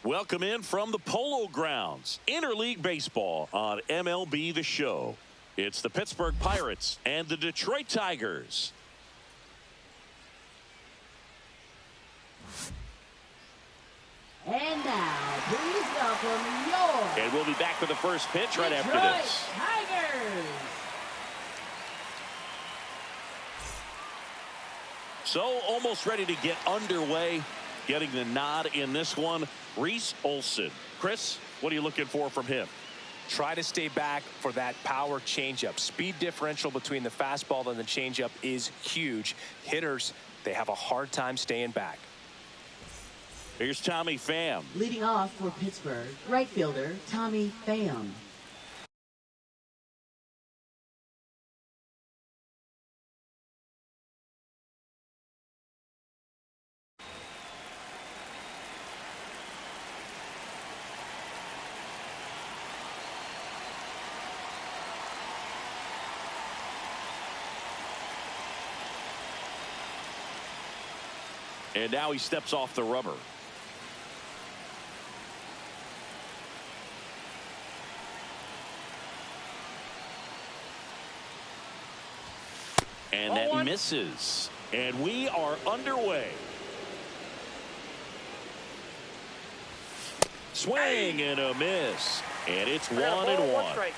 Welcome in from the Polo Grounds, Interleague Baseball on MLB The Show. It's the Pittsburgh Pirates and the Detroit Tigers. And now, please welcome your... And we'll be back for the first pitch right Detroit after this. Tigers. So almost ready to get underway. Getting the nod in this one, Reese Olson. Chris, what are you looking for from him? Try to stay back for that power changeup. Speed differential between the fastball and the changeup is huge. Hitters, they have a hard time staying back. Here's Tommy Pham. Leading off for Pittsburgh, right fielder Tommy Pham. And now he steps off the rubber. And that misses. And we are underway. Swing and a miss. And it's 1-1.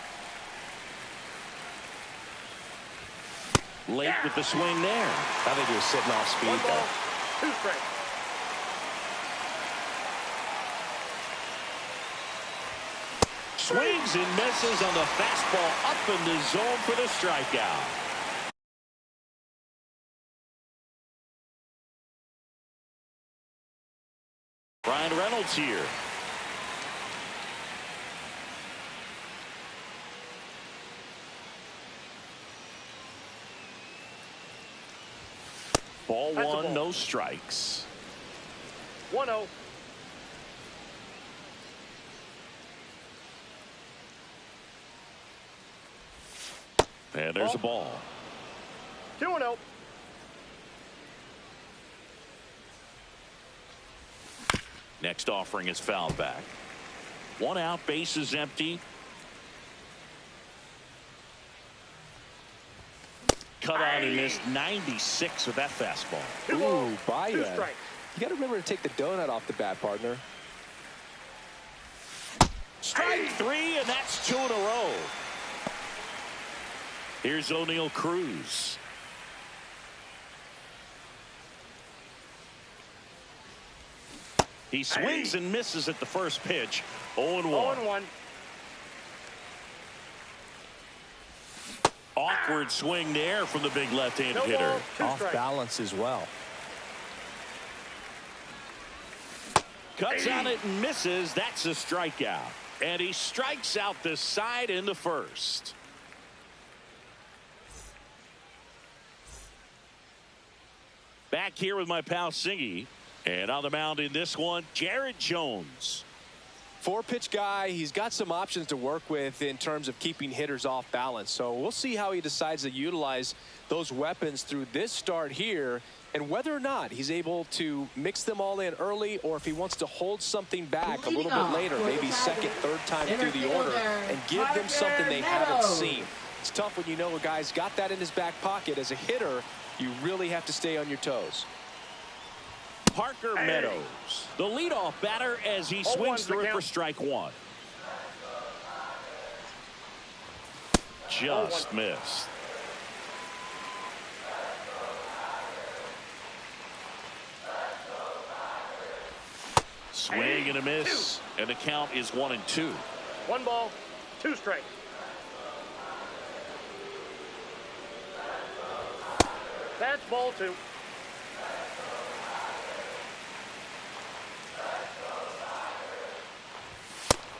Late with the swing there. I think he was sitting off speed there. 2 strikes. Swings and misses on the fastball up in the zone for the strikeout. Ryan Reynolds here. Ball one, no strikes. 1-0. And there's a ball. 2-0. Next offering is fouled back. 1 out, base is empty. cut on and missed 96 with that fastball. Ooh, Two Baez. strikes. You got to remember to take the donut off the bat, partner. Strike three, and that's 2 in a row. Here's O'Neal Cruz. He swings and misses at the first pitch. 0-1. 0-1. Awkward swing there from the big left-handed hitter. Ball, 2 Off strikes. balance as well. Cuts on it and misses. That's a strikeout. And he strikes out the side in the first. Back here with my pal Singy. And on the mound in this one, Jared Jones. 4-pitch guy. He's got some options to work with in terms of keeping hitters off balance. So we'll see how he decides to utilize those weapons through this start here, and whether or not he's able to mix them all in early, or if he wants to hold something back a little bit later, maybe second, third time through the order, and give them something they haven't seen. It's tough when you know a guy's got that in his back pocket. As a hitter, you really have to stay on your toes. Parker Meadows, the leadoff batter, as he swings through it for strike one. Just missed. Swing and a miss, and the count is 1-2. 1 ball, 2 strikes. That's ball 2.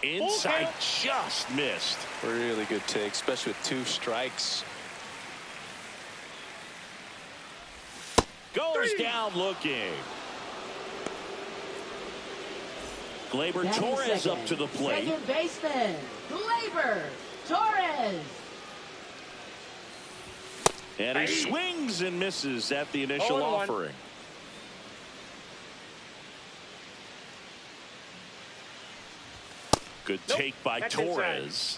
Inside, just missed. Really good take, especially with 2 strikes. Goes down looking. Gleyber Torres up to the plate. Second baseman, Gleyber Torres. And he swings and misses at the initial 0-1. offering. Good take by That's Torres.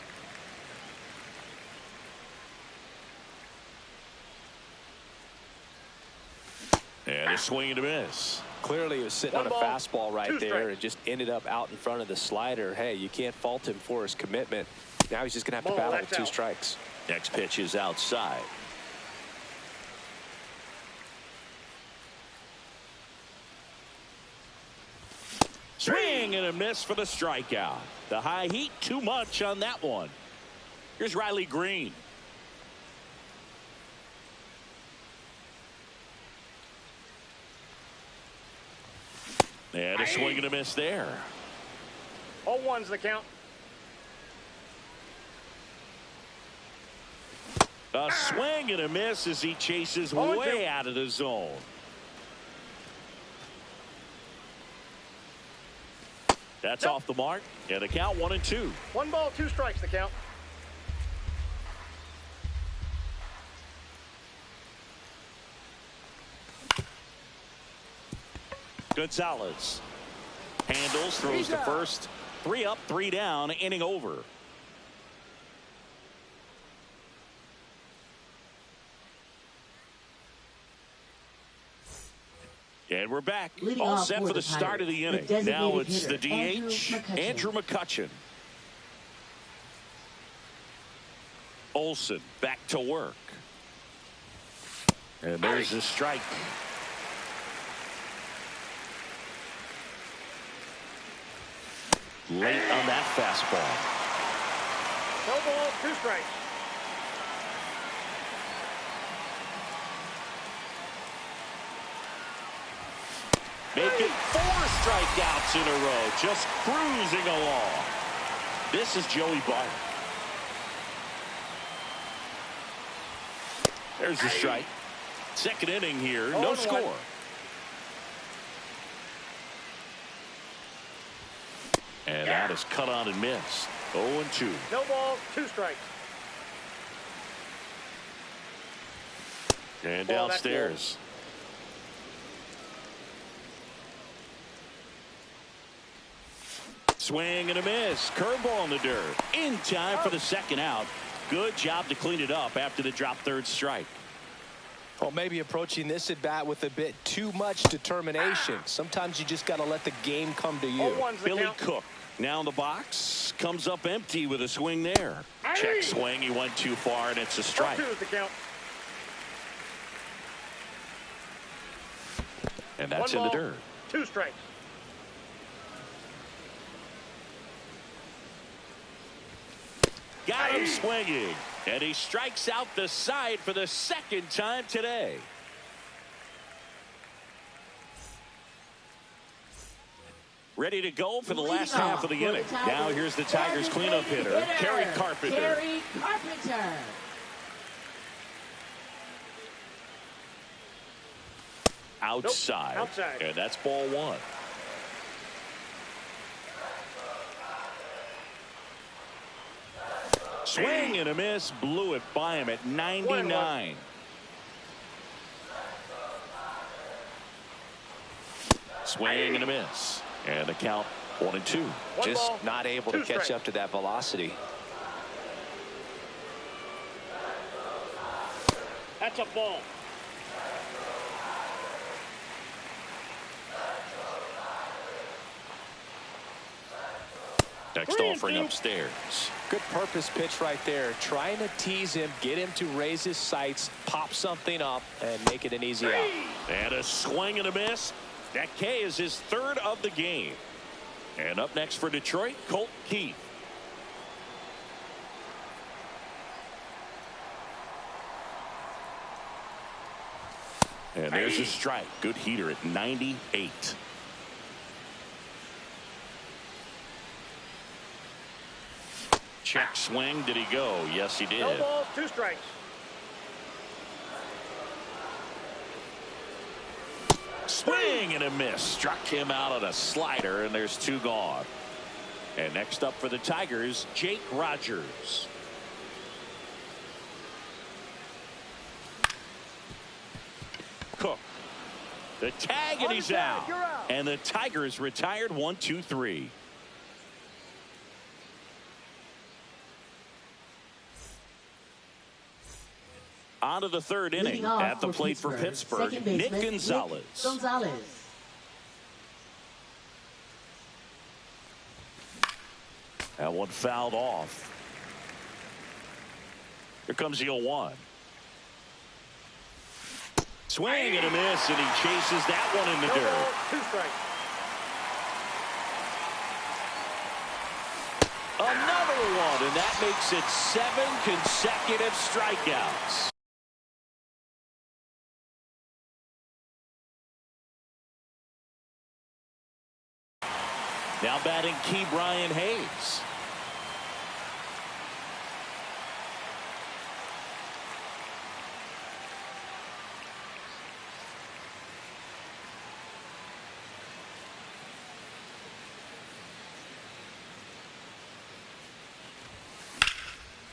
And a swing and a miss. Clearly he was sitting on a ball, fastball right 2 there strikes. and just ended up out in front of the slider. Hey, you can't fault him for his commitment. Now he's just going to have to Ball, battle that's with 2 out. strikes. Next pitch is outside. Swing and a miss for the strikeout. The high heat, too much on that one. Here's Riley Green. And a swing and a miss there. 0-1's the count. A swing and a miss as he chases way out of the zone. That's off the mark, and the count 1-2. 1 ball, 2 strikes the count. Gonzalez handles, throws to first. 3 up, 3 down, inning over. And we're back. Leading All off set for the start of the inning. Now it's the DH, Andrew McCutchen. Olsen back to work. And there's a strike. Late on that fastball. No ball, 2 strikes. Making 4 strikeouts in a row, just cruising along. This is Joey Bart. There's the strike. Second inning here, no 0-1. score. And that is cut on and missed. 0-2. No ball, 2 strikes. And Ball, that's downstairs. Swing and a miss. Curveball in the dirt. In time for the second out. Good job to clean it up after the drop third strike. Well, maybe approaching this at bat with a bit too much determination. Sometimes you just got to let the game come to you. Billy Cook now in the box, comes up empty with a swing there. Check swing, he went too far, and it's a strike. 2 is the count. And that's in the dirt. 2 strikes. Got him swinging, and he strikes out the side for the second time today. Ready to go for the last half of the inning. Now here's the Tigers cleanup hitter, Kerry Carpenter. Kerry Carpenter. Outside. Nope. Outside. And that's ball 1. Swing and a miss, blew it by him at 99. Swing and a miss. And the count 1-2. Just not able to catch up to that velocity. That's a ball. Next offering upstairs. Good purpose pitch right there. Trying to tease him, get him to raise his sights, pop something up, and make it an easy out. And a swing and a miss. That K is his 3rd of the game. And up next for Detroit, Colt Keith. And there's a strike. Good heater at 98. Check swing. Did he go? Yes, he did. No balls, 2 strikes. Swing and a miss. Struck him out on a slider, and there's 2 gone. And next up for the Tigers, Jake Rogers. Cook. The tag, and he's out. And the Tigers retired 1-2-3. On to the 3rd inning. At the plate for Pittsburgh, Nick Gonzalez. That one fouled off. Here comes the 0-1. Swing and a miss, and he chases that one in the dirt. 2 strikes. Another one, and that makes it 7 consecutive strikeouts. Now batting Key Brian Hayes.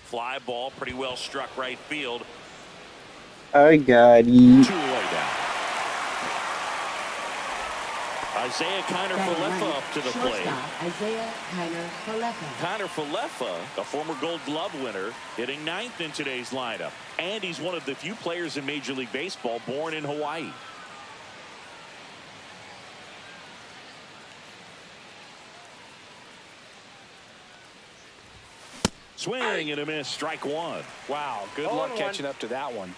Fly ball, pretty well struck right field. I got you. 2 away down. Isaiah Kiner-Falefa up to the plate. Isaiah Kiner-Falefa. Kiner-Falefa, a former Gold Glove winner, hitting 9th in today's lineup. And he's one of the few players in Major League Baseball born in Hawaii. Swing and a miss, strike 1. Wow, good luck catching up to that one.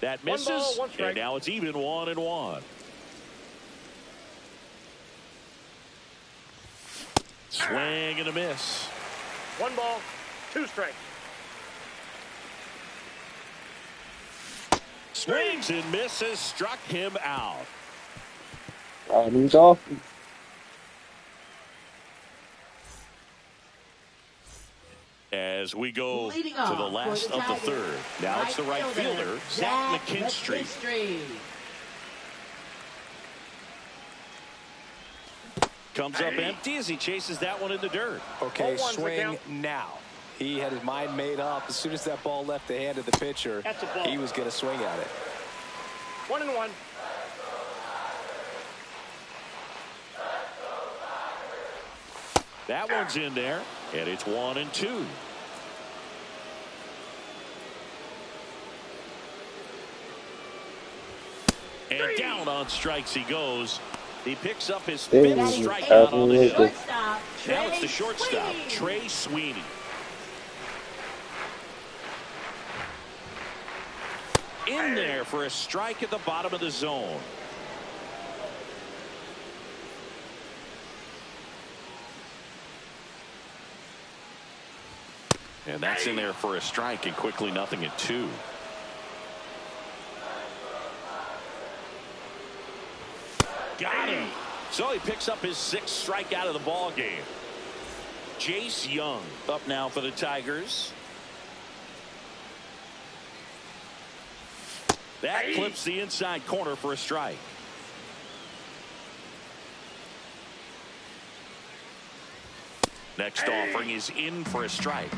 That misses, 1 ball, 1 strike. and now it's even 1-1. Swing and a miss. 1 ball, 2 strikes. Swings and misses, struck him out. He's off. As we go to the last of the 3rd. Now it's the right fielder, Zach McKinstry. Comes up empty as he chases that one in the dirt. Okay, swing now. He had his mind made up. As soon as that ball left the hand of the pitcher, he was going to swing at it. 1-1. That one's in there, and it's 1-2. And down on strikes he goes. He picks up his Dang, fifth strikeout on the hill. Shortstop, Now it's the Trey shortstop, Sweeney. Trey Sweeney. In there for a strike at the bottom of the zone. And that's in there for a strike, and quickly 0-2. Got him. So he picks up his sixth strikeout of the ball game. Jace Young up now for the Tigers. That clips the inside corner for a strike. Next offering is in for a strike.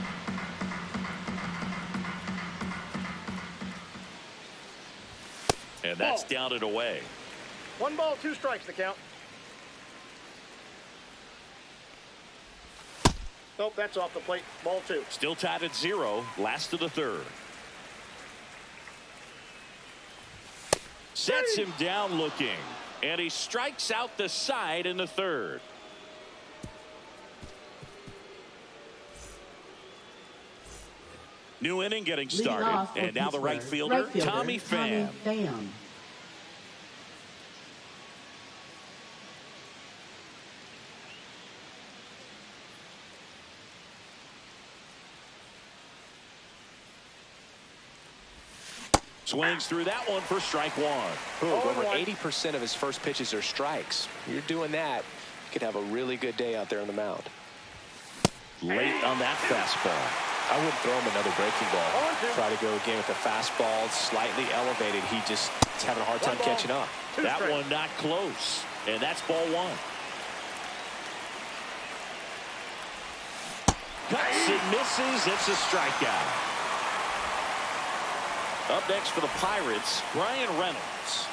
And that's down and away. 1 ball, 2 strikes to count. Nope, that's off the plate. Ball 2. Still tied at 0. Last of the third. Sets him down looking. And he strikes out the side in the third. New inning getting Leading started. off for And now the right Pittsburgh, fielder, Tommy Pham. Swings through that one for strike one. Over 80% of his first pitches are strikes. You're doing that, you could have a really good day out there on the mound. Late on that fastball. I wouldn't throw him another breaking ball. Try to go again with the fastball slightly elevated. He just is having a hard time catching up. That one not close. And that's ball 1. Cuts and misses. It's a strikeout. Up next for the Pirates, Brian Reynolds.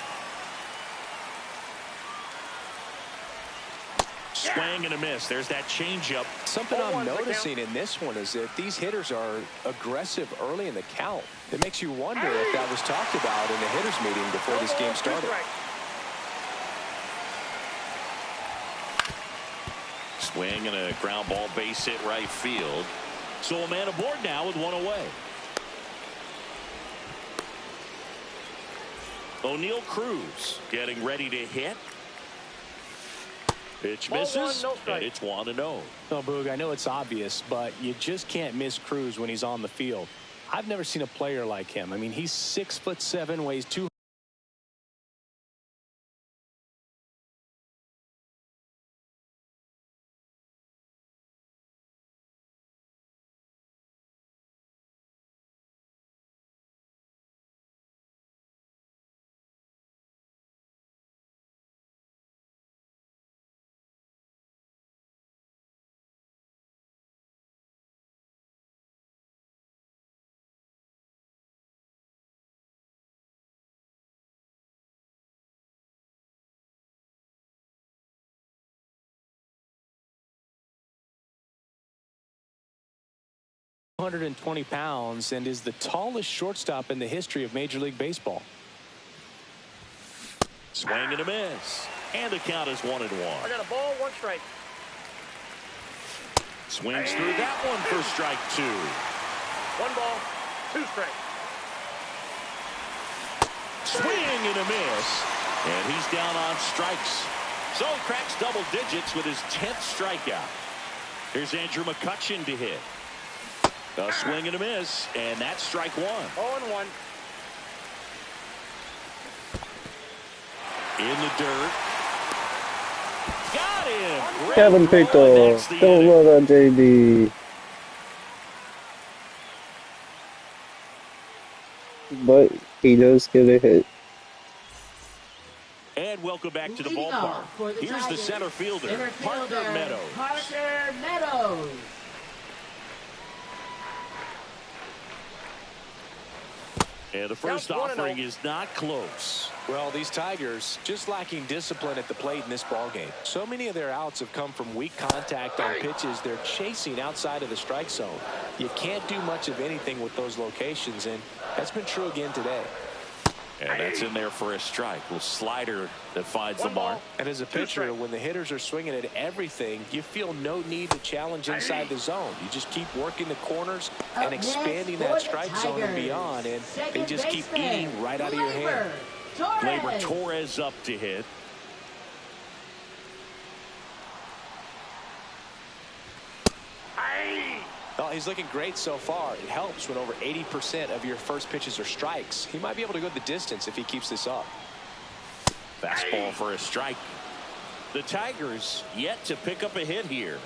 Swing and a miss. There's that changeup. Something I'm noticing in this one is that these hitters are aggressive early in the count. It makes you wonder if that was talked about in the hitters meeting before this game started. Swing and a ground ball base hit right field. So a man aboard now with one away. O'Neal Cruz getting ready to hit. Pitch misses, and it's 1-0. No, Boog, I know it's obvious, but you just can't miss Cruz when he's on the field. I've never seen a player like him. I mean, he's 6'7", weighs 200. £120 and is the tallest shortstop in the history of Major League Baseball. Swing and a miss. And the count is 1-1. I got a ball, 1 strike. Swings through that one for strike 2. 1 ball, 2 strikes. Swing and a miss. And he's down on strikes. So he cracks double digits with his 10th strikeout. Here's Andrew McCutchen to hit. A swing and a miss, and that's strike 1. 0-1. In the dirt. Got him. Kevin Pickle. Don't look on JD. But he does get a hit. And welcome back to the Leading ballpark. off for the Here's the Tigers, center fielder, Parker Meadows. Parker Meadows. And the first offering is not close. Well, these Tigers just lacking discipline at the plate in this ball game. So many of their outs have come from weak contact on pitches they're chasing outside of the strike zone. You can't do much of anything with those locations, and that's been true again today. And that's in there for a strike. Little slider that finds the mark. And as a pitcher, when the hitters are swinging at everything, you feel no need to challenge inside the zone. You just keep working the corners and expanding that strike zone and beyond, and they just keep eating right out of your hand. Gleyber Torres up to hit. Well, he's looking great so far. It helps when over 80% of your first pitches are strikes. He might be able to go the distance if he keeps this up. Fastball for a strike. The Tigers yet to pick up a hit here.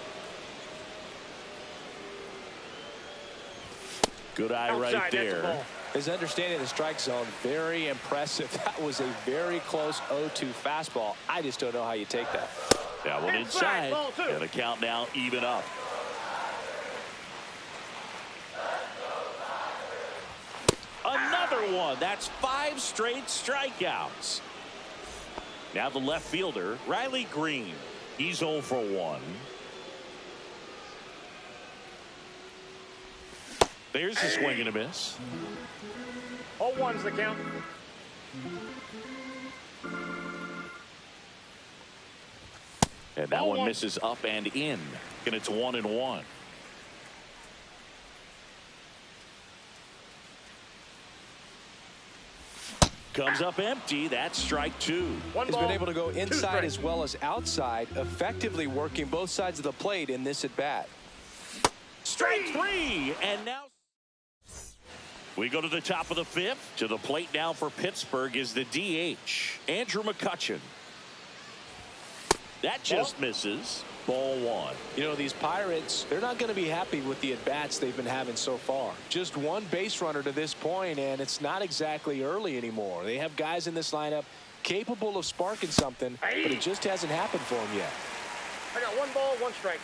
Good eye right there. His understanding of the strike zone, very impressive. That was a very close 0-2 fastball. I just don't know how you take that. That one inside. And the count now even up. Another one. That's 5 straight strikeouts. Now the left fielder, Riley Green. He's 0 for 1. There's a swing and a miss. 0-1's the count. And that one misses up and in. And it's 1-1. Comes up empty. That's strike 2. He's been able to go inside as well as outside, effectively working both sides of the plate in this at bat. Strike 3. And now we go to the top of the 5th. To the plate now for Pittsburgh is the DH, Andrew McCutchen. That just misses. Ball 1. You know, these Pirates, they're not going to be happy with the at-bats they've been having so far. Just one base runner to this point, and it's not exactly early anymore. They have guys in this lineup capable of sparking something, but it just hasn't happened for them yet. I got 1 ball, 1 strike.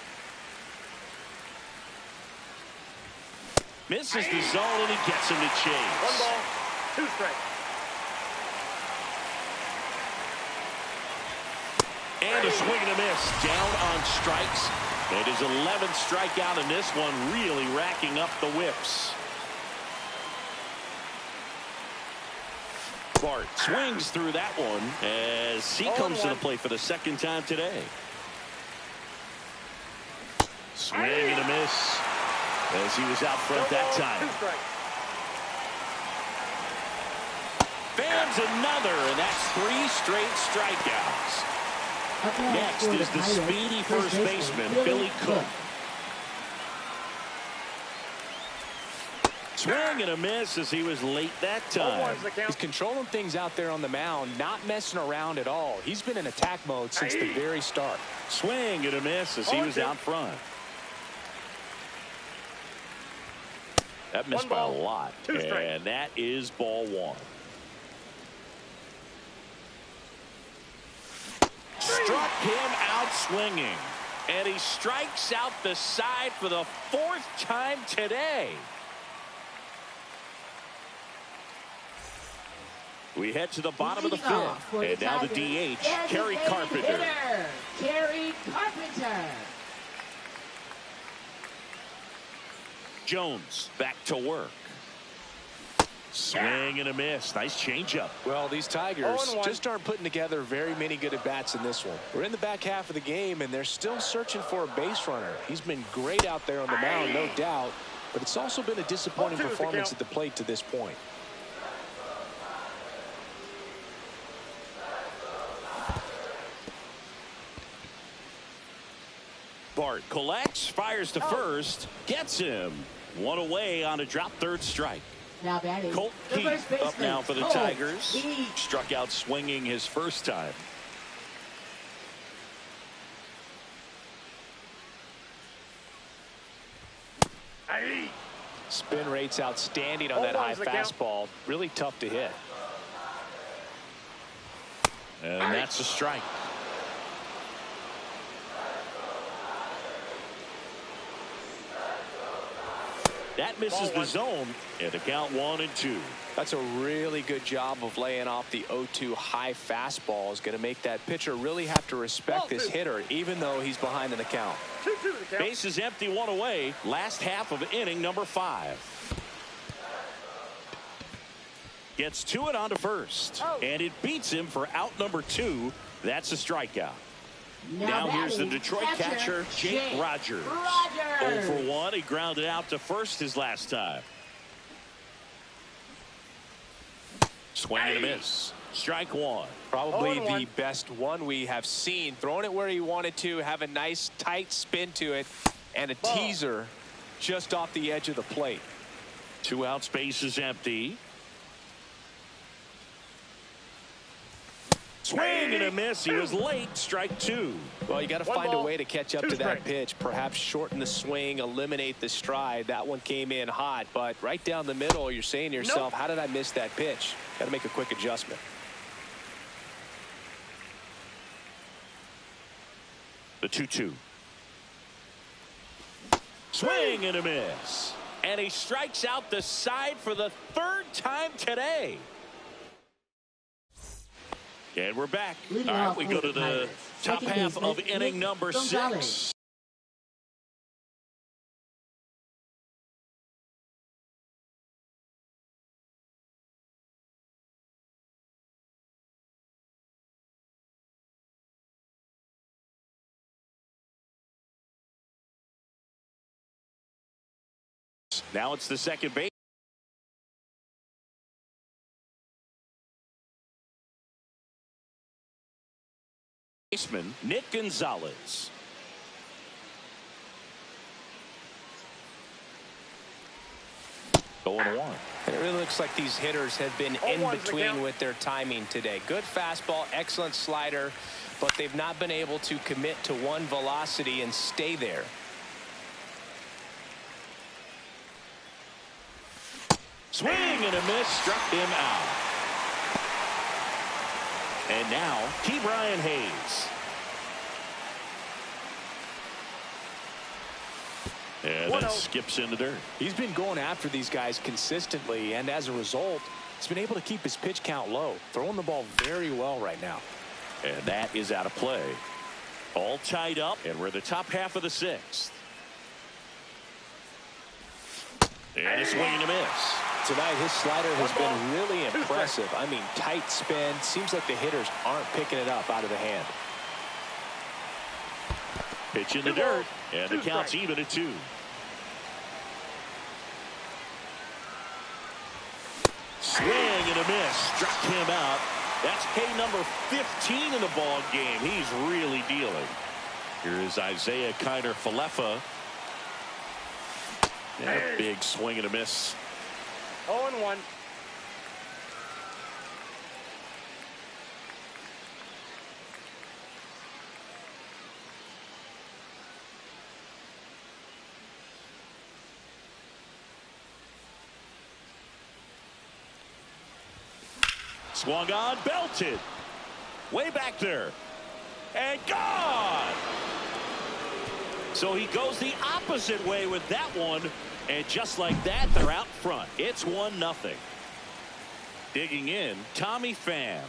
Misses the zone, and he gets him to chase. 1 ball, 2 strikes. And a swing and a miss. Down on strikes. It is 11th strikeout in this one, really racking up the whips. Bart swings through that one as he comes to the plate for the 2nd time today. Swing and a miss as he was out front that time. 2 strikes. Fans another, and that's 3 straight strikeouts. Next is the speedy first baseman, Billy Cook. Swing and a miss as he was late that time. He's controlling things out there on the mound, not messing around at all. He's been in attack mode since the very start. Swing and a miss as he was out front. That missed by a lot. And that is ball 1. Struck him out swinging. And he strikes out the side for the 4th time today. We head to the bottom of the 5th. And now the DH, Kerry Carpenter. Kerry Carpenter. Jones back to work. Swing and a miss. Nice changeup. Well, these Tigers just aren't putting together very many good at-bats in this one. We're in the back half of the game, and they're still searching for a base runner. He's been great out there on the mound, no doubt, but it's also been a disappointing performance at the plate to this point. Bart collects, fires to first, gets him. 1 away on a drop 3rd strike. Now batting, Colt Keith up now for the Tigers. Struck out swinging his first time. Spin rate's outstanding on that high fastball. Really tough to hit. And that's a strike. That misses the zone, and the count 1-2. That's a really good job of laying off the 0-2 high fastball. Is going to make that pitcher really have to respect this hitter, even though he's behind in the count. Base is empty, 1 away. Last half of inning number 5. Gets to it onto first. And it beats him for out number 2. That's a strikeout. Now here's the Detroit catcher, Jake Rogers. 0 for 1. He grounded out to first his last time. Swing and a miss. Strike 1. Probably the best one we have seen. Throwing it where he wanted to, have a nice tight spin to it, and a teaser just off the edge of the plate. 2 outs, base is empty. Swing and a miss. He was late. Strike 2. Well, you got to find a way to catch up to that pitch. Perhaps shorten the swing, eliminate the stride. That one came in hot, but right down the middle, you're saying to yourself, how did I miss that pitch? Got to make a quick adjustment. The 2-2. Swing and a miss. And he strikes out the side for the 3rd time today. And we're back. All right, we go to the top half of inning number 6. Now it's the second base. Baseman Nick Gonzalez. Going 1. And it really looks like these hitters have been in between with their timing today. Good fastball, excellent slider, but they've not been able to commit to one velocity and stay there. Swing and a miss, struck him out. And now, Brian Hayes. And then skips in the dirt. He's been going after these guys consistently, and as a result, he's been able to keep his pitch count low. Throwing the ball very well right now. And that is out of play. All tied up, and we're the top half of the 6th. And a swing and a miss. Tonight, his slider has been really impressive. I mean, tight spin. Seems like the hitters aren't picking it up out of the hand. Pitch in the dirt, and the count's even at 2. Swing and a miss, struck him out. That's K number 15 in the ball game. He's really dealing. Here is Isaiah Kiner-Falefa. And a big swing and a miss. 0-1. Swung on, belted. Way back there. And gone. So he goes the opposite way with that one. And just like that, they're out front. It's 1-0. Digging in, Tommy Pham.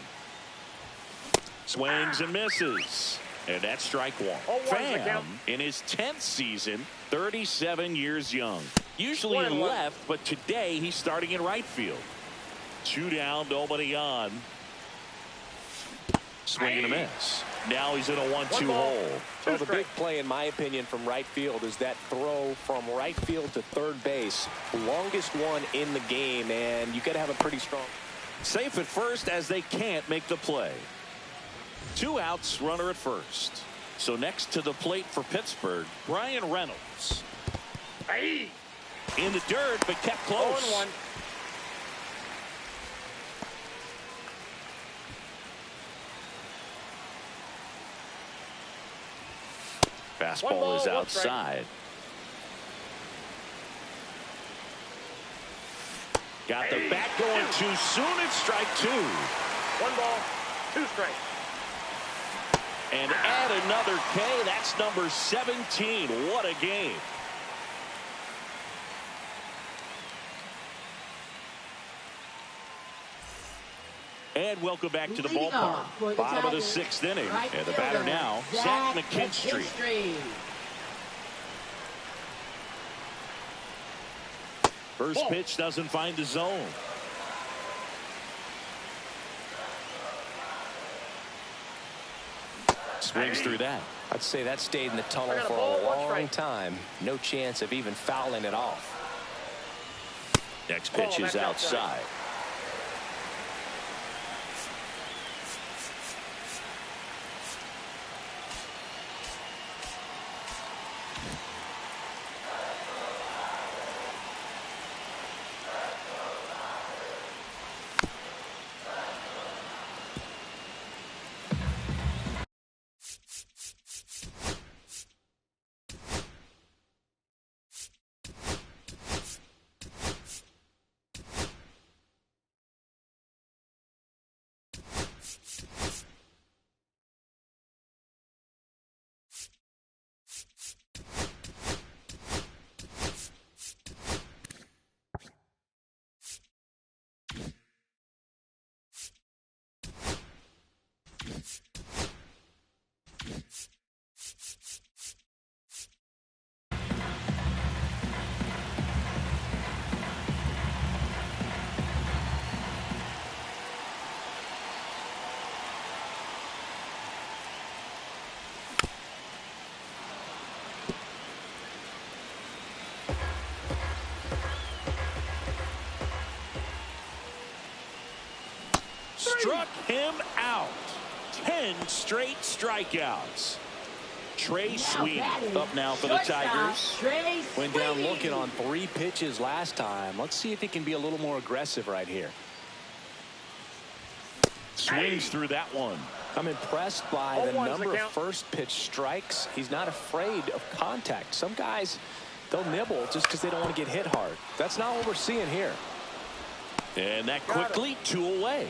Swings and misses. And that's strike 1. Pham, in his 10th season, 37 years young. Usually in left, but today he's starting in right field. 2 down, nobody on. Swing and a miss. Now he's in a 1-2 hole. So the big play, in my opinion, from right field is that throw from right field to third base. Longest one in the game, and you got to have a pretty strong. Safe at first as they can't make the play. 2 outs, runner at first. So next to the plate for Pittsburgh, Brian Reynolds. In the dirt, but kept close. 0-1. Fastball is outside. Got the bat going too soon. It's strike 2. 1 ball, 2 strikes. And add another K. That's number 17. What a game. And welcome back to the ballpark. Bottom of the 6th inning. And the batter now, Zach McKinstry. First pitch doesn't find the zone. Swings through that. I'd say that stayed in the tunnel for a long time. No chance of even fouling it off. Next pitch is outside. Struck him out. 10 straight strikeouts. Trey Sweet up now for the Tigers. Went down looking on 3 pitches last time. Let's see if he can be a little more aggressive right here. Swings through that one. I'm impressed by the number of first pitch strikes. He's not afraid of contact. Some guys, they'll nibble just because they don't want to get hit hard. That's not what we're seeing here. And that quickly 2 away.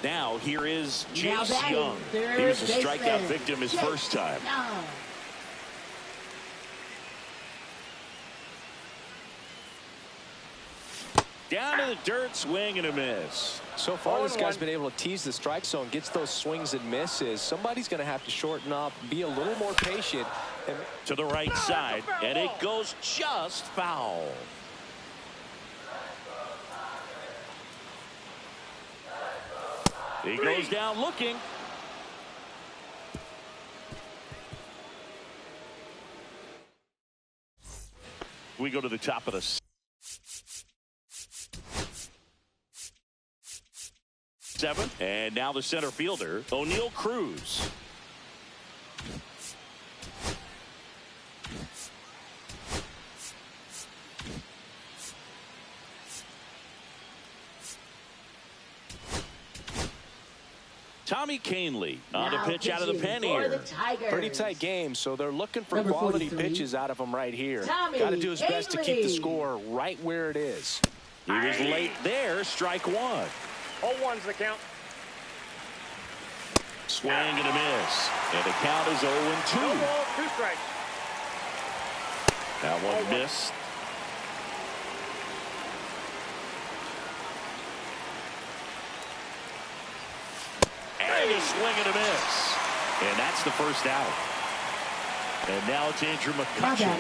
Now here is Jace Young. He was a strikeout victim his first time. Down to the dirt, swing and a miss. So far this guy's been able to tease the strike zone, gets those swings and misses. Somebody's going to have to shorten up, be a little more patient. And to the right side, and it goes just foul. He goes down looking. We go to the top of the 7th, and now the center fielder, O'Neal Cruz. Tommy Canley on the pitch out of the pen here. Pretty tight game, so they're looking for quality pitches out of him right here. Got to do his best to keep the score right where it is. He was late there. Strike 1. 0-1's the count. Swing and a miss. And the count is 0-2. 2 balls, 2 strikes. That one missed. And a swing and a miss. And that's the first out. And now it's Andrew McCutchen,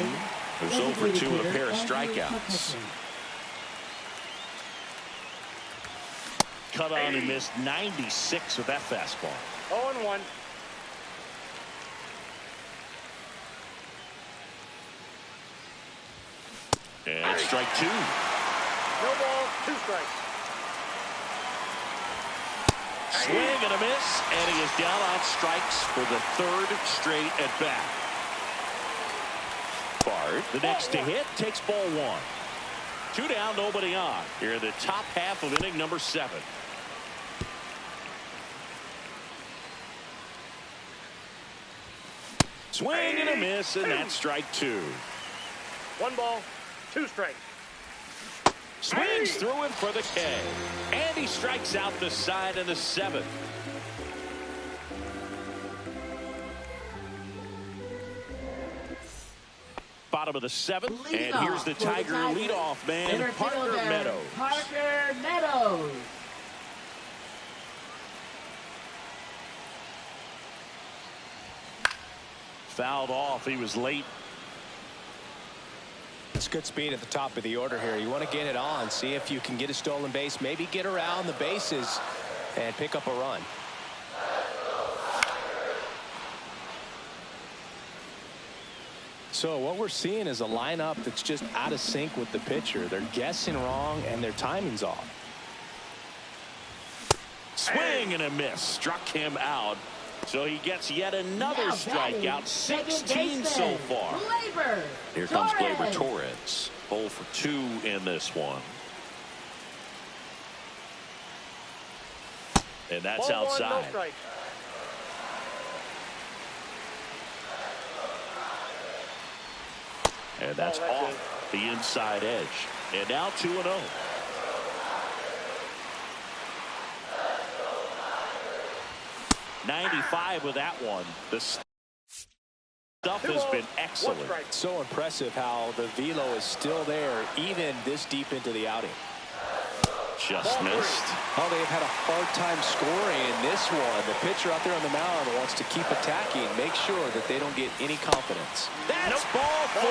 who's over 2 with a pair of strikeouts. Cut on and missed 96 with that fastball. 0-1. And strike 2. No ball, 2 strikes. Swing and a miss, and he is down on strikes for the 3rd straight at bat. Bard, the next to hit, takes ball 1. 2 down, nobody on. Here in the top half of inning number 7. Swing and a miss, and that's strike 2. 1 ball, 2 strikes. Swings through him for the K. And he strikes out the side in the 7th. Bottom of the 7th. And here's the Tiger leadoff man, Parker Meadows. Parker Meadows. Fouled off. He was late. It's good speed at the top of the order here. You want to get it on, see if you can get a stolen base, maybe get around the bases and pick up a run. So what we're seeing is a lineup that's just out of sync with the pitcher. They're guessing wrong and their timing's off. Swing and a miss. Struck him out. So he gets yet another strikeout. 16 so far. Here comes Gleyber Torres. 0 for 2 in this one. And that's outside. And that's off the inside edge. And now 2-0. .95 with that one. The stuff has been excellent. So impressive how the velo is still there even this deep into the outing. Just missed. Oh, they've had a hard time scoring in this one. The pitcher out there on the mound wants to keep attacking, make sure that they don't get any confidence. That's ball 4.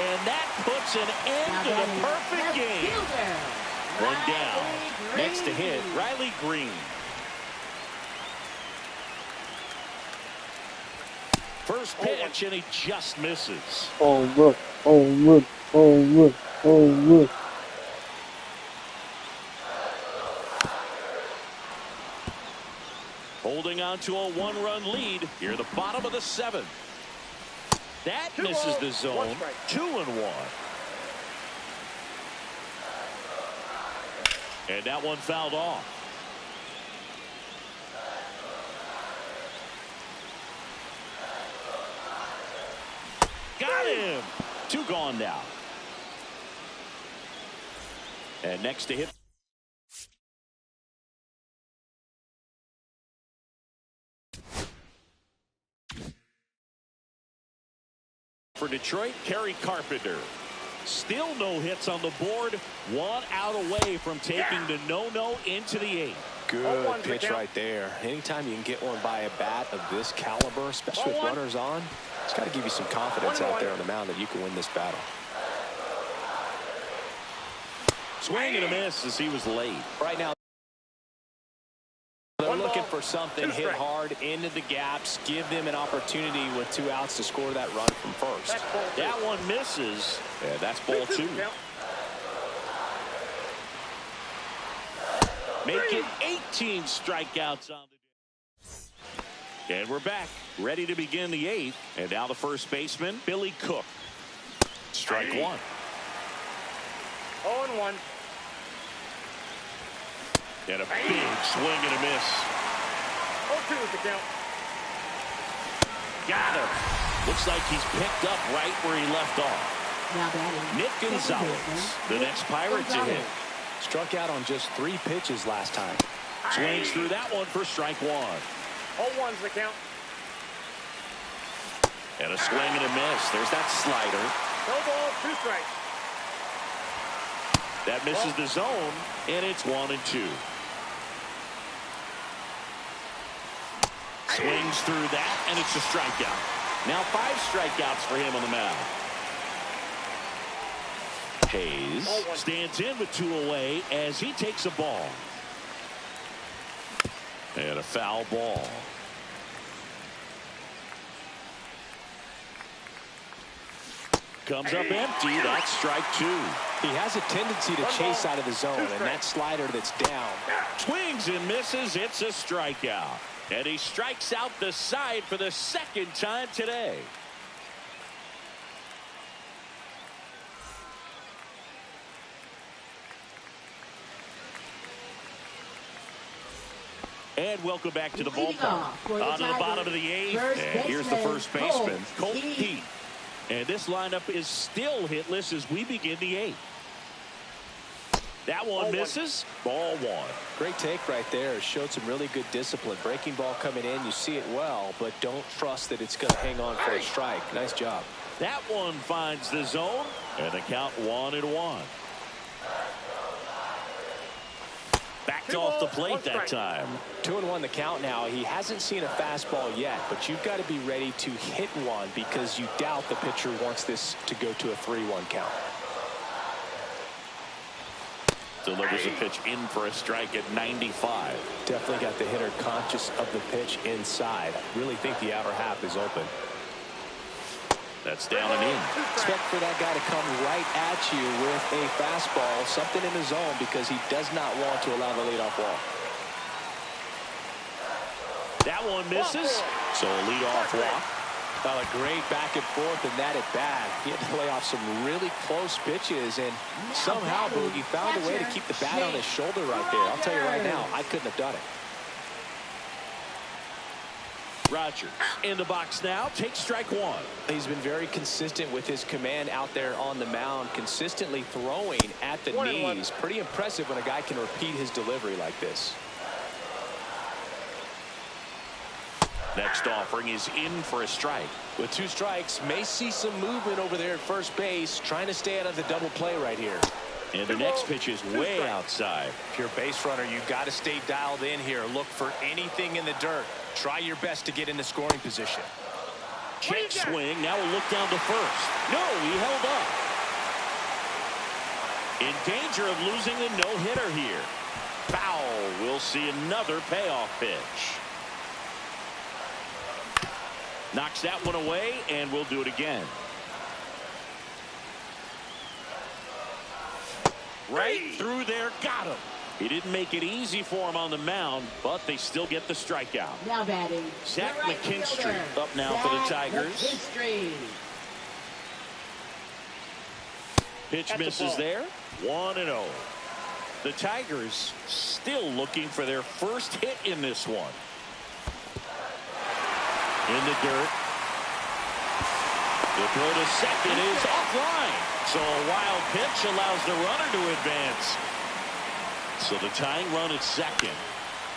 And that puts an end to the perfect game. One down. Next to hit, Riley Green. First pitch, and he just misses. Oh, look. Oh, look. Oh, look. Oh, look. Holding on to a 1-run lead here at the bottom of the 7th. That misses the zone. 2-1. And that one fouled off. Got him. 2 gone now. And next to hit. For Detroit, Kerry Carpenter. Still no hits on the board. 1 out away from taking the no-no into the 8th. Good pitch right there. Anytime you can get one by a bat of this caliber, especially with runners on, it's got to give you some confidence out there on the mound that you can win this battle. Swing and a miss as he was late. Right now, they're looking for something, hit hard into the gaps, give them an opportunity with 2 outs to score that run from first. That one misses. Yeah, that's ball 2. Make it 18 strikeouts on the day. And we're back, ready to begin the 8th. And now the first baseman, Billy Cook. Strike 1. 0-1. And a big swing and a miss. 0-2 is the count. Got him. Looks like he's picked up right where he left off. Now batting, Nick Gonzalez, the next Pirate to hit. Struck out on just 3 pitches last time. Swings through that one for strike 1. 0-1's the count. And a swing and a miss. There's that slider. No ball, 2 strikes. That misses the zone, and it's 1-2. Swings through that, and it's a strikeout. Now 5 strikeouts for him on the mound. Hayes stands in with 2 away as he takes a ball. And a foul ball. Comes up empty. That's strike 2. He has a tendency to chase out of the zone, and that slider that's down. Swings and misses. It's a strikeout. And he strikes out the side for the 2nd time today. And welcome back to the ballpark. On to the bottom of the 8th. And here's the first baseman, Colt Heath. And this lineup is still hitless as we begin the 8th. That one misses. Ball 1. Great take right there. Showed some really good discipline. Breaking ball coming in, you see it well, but don't trust that it's going to hang on for a strike. Nice job. That one finds the zone, and the count 1-1. Backed off the plate that time. 2-1 the count now. He hasn't seen a fastball yet, but you've got to be ready to hit one because you doubt the pitcher wants this to go to a 3-1 count. Delivers a pitch in for a strike at 95. Definitely got the hitter conscious of the pitch inside. Really think the outer half is open. That's down and in. Expect for that guy to come right at you with a fastball, something in his zone, because he does not want to allow the leadoff walk. That one misses. So a leadoff walk. Well, a great back and forth in that at bat. He had to play off some really close pitches, and somehow Boogie found a way to keep the bat on his shoulder right there. I'll tell you right now, I couldn't have done it. Roger in the box now. Takes strike one. He's been very consistent with his command out there on the mound, consistently throwing at the knees. Pretty impressive when a guy can repeat his delivery like this. Next offering is in for a strike. With 2 strikes, may see some movement over there at first base, trying to stay out of the double play right here. And the next pitch is way outside. If you're a base runner, you've got to stay dialed in here. Look for anything in the dirt. Try your best to get in the scoring position. Check swing. Now we'll look down to first. No, he held up. In danger of losing the no-hitter here. Foul. We'll see another payoff pitch. Knocks that one away, and we'll do it again. Right through there, got him. He didn't make it easy for him on the mound, but they still get the strikeout. Now batting, Zach right McKinstry fielder, up now for the Zach Tigers. McKinstry. Pitch misses there. 1-0. The Tigers still looking for their first hit in this one. In the dirt. The throw to second is offline. So a wild pitch allows the runner to advance. So the tying run at second.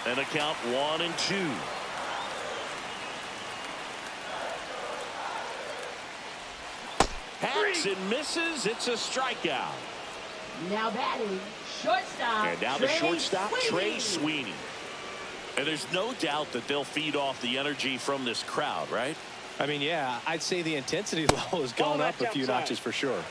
And a count 1-2. Hacks and misses. It's a strikeout. Now batting, shortstop. And now the shortstop, Trey Sweeney. And there's no doubt that they'll feed off the energy from this crowd, right? I mean, yeah, I'd say the intensity level has gone up a few notches for sure.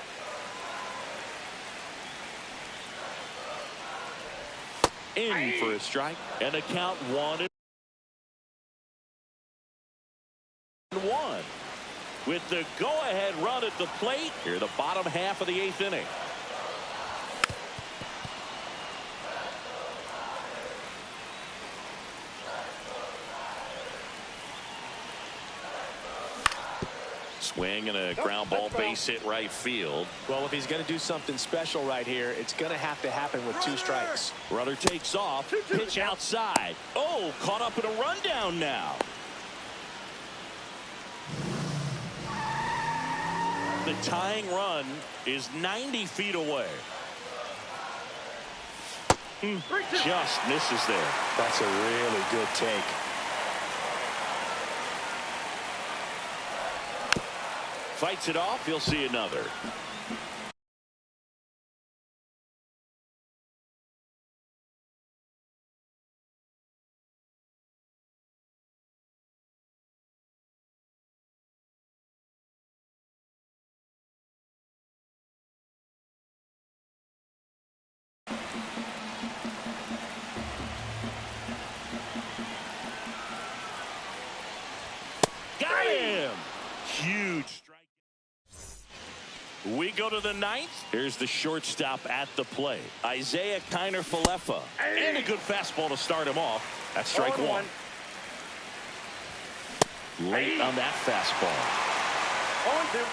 In for a strike, and a count 1-1. With the go-ahead run at the plate here, the bottom half of the 8th inning. Swing and a ground ball base hit right field. Well, if he's going to do something special right here, it's going to have to happen with 2 strikes. Runner takes off. Pitch outside. Oh, caught up in a rundown now. The tying run is 90 feet away. Just misses there. That's a really good take. Fights it off. He'll see another. Got him. Huge strike. We go to the 9th. Here's the shortstop at the plate. Isaiah Kiner-Falefa. And a good fastball to start him off. That's strike 1. Late on that fastball. 0-2.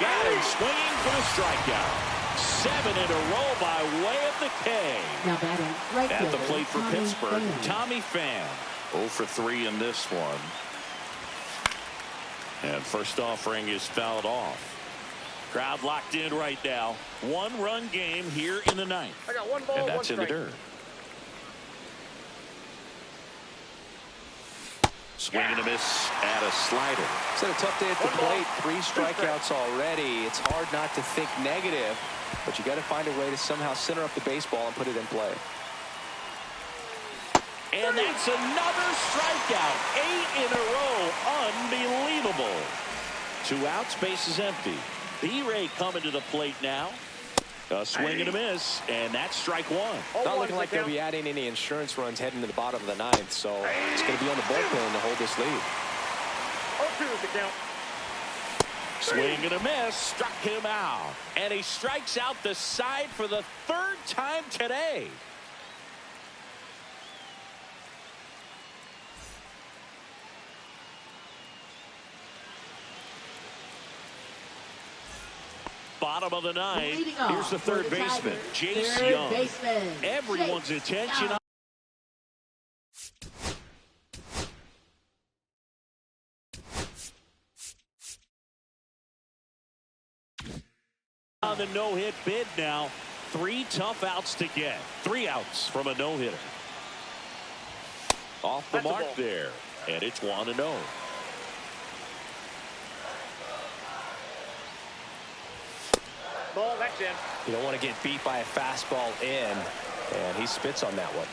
Got him swinging for the strikeout. 7 in a row by way of the K. Now batting, right At the fielder, plate for Tommy Pittsburgh, Pham. Tommy Pham. 0 for 3 in this one. And first offering is fouled off. Crowd locked in right now. 1-run game here in the 9th. I got 1 ball, And 1 that's in the strike. dirt. Swing and a miss at a slider. It's been a tough day at the plate. 3 strikeouts already. It's hard not to think negative, but you got to find a way to somehow center up the baseball and put it in play. And that's another strikeout. 8 in a row. Unbelievable. 2 outs, base is empty. B-Ray coming to the plate now. A swing and a miss, and that's strike 1. Not looking like they'll be adding any insurance runs heading to the bottom of the 9th, so it's going to be on the bullpen to hold this lead. 0-2 is the count. Swing and a miss, struck him out. And he strikes out the side for the third time today. Bottom of the ninth. Here's the third baseman, Jace Young. Everyone's attention on the no-hit bid now. 3 tough outs to get. 3 outs from a no-hitter. Off the mark there. And it's 1-0. Ball, that's in. You don't want to get beat by a fastball in, and he spits on that one.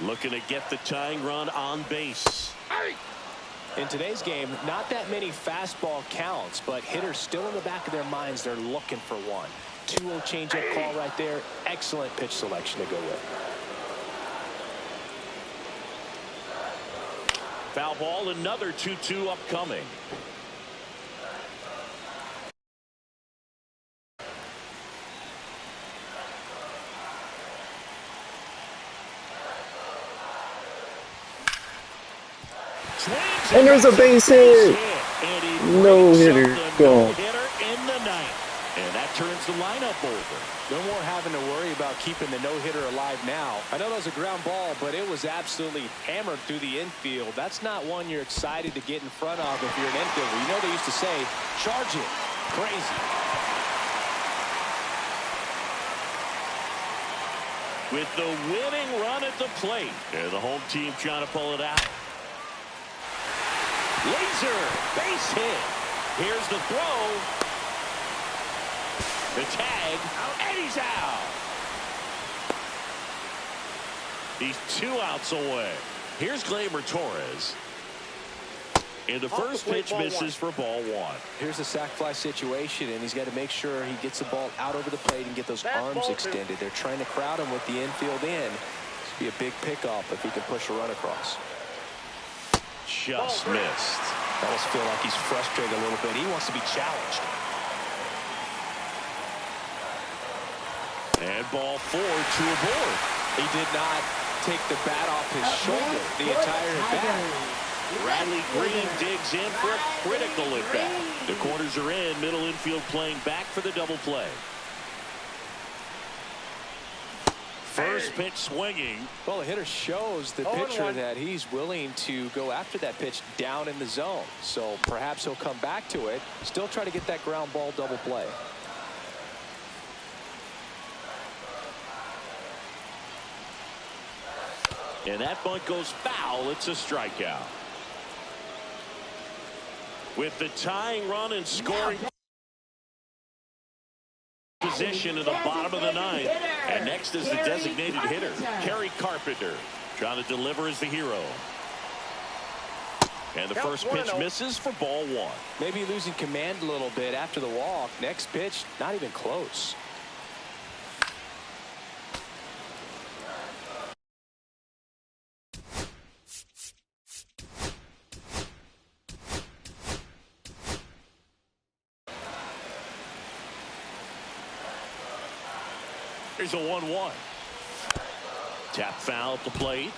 Looking to get the tying run on base. In today's game, not that many fastball counts, but hitters still in the back of their minds, they're looking for one. 2-0 changeup call right there. Excellent pitch selection to go with. Foul ball, another 2-2 upcoming. And there's a base hit. No hitter gone. In the ninth. And that turns the lineup over. No more having to worry about keeping the no-hitter alive now. I know that was a ground ball, but it was absolutely hammered through the infield. That's not one you're excited to get in front of if you're an infielder. You know they used to say, charge it. Crazy. With the winning run at the plate. And the home team trying to pull it out. Laser, base hit. Here's the throw. The tag, and he's out. He's 2 outs away. Here's Gleyber Torres. And the first pitch misses for ball 1. Here's the sac fly situation, and he's got to make sure he gets the ball out over the plate and get those arms extended. They're trying to crowd him with the infield in. This would be a big pickup if he can push a run across. Just missed. I almost feel like he's frustrated a little bit. He wants to be challenged. And ball 4, 2 aboard. He did not take the bat off his shoulder the entire at-bat. Bradley Green digs in for a critical at-bat. The corners are in. Middle infield playing back for the double play. First pitch swinging. Well, the hitter shows the pitcher that he's willing to go after that pitch down in the zone. So perhaps he'll come back to it. Still try to get that ground ball double play. And that bunt goes foul. It's a strikeout. With the tying run and scoring position in the bottom of the ninth. And next is the designated hitter, Kerry Carpenter, trying to deliver as the hero. And the first pitch misses for ball 1. Maybe losing command a little bit after the walk. Next pitch, not even close. Here's a 1-1. Tap foul at the plate.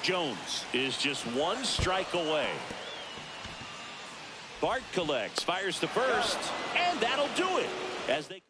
Jones is just 1 strike away. Bart collects, fires to first, and that'll do it as they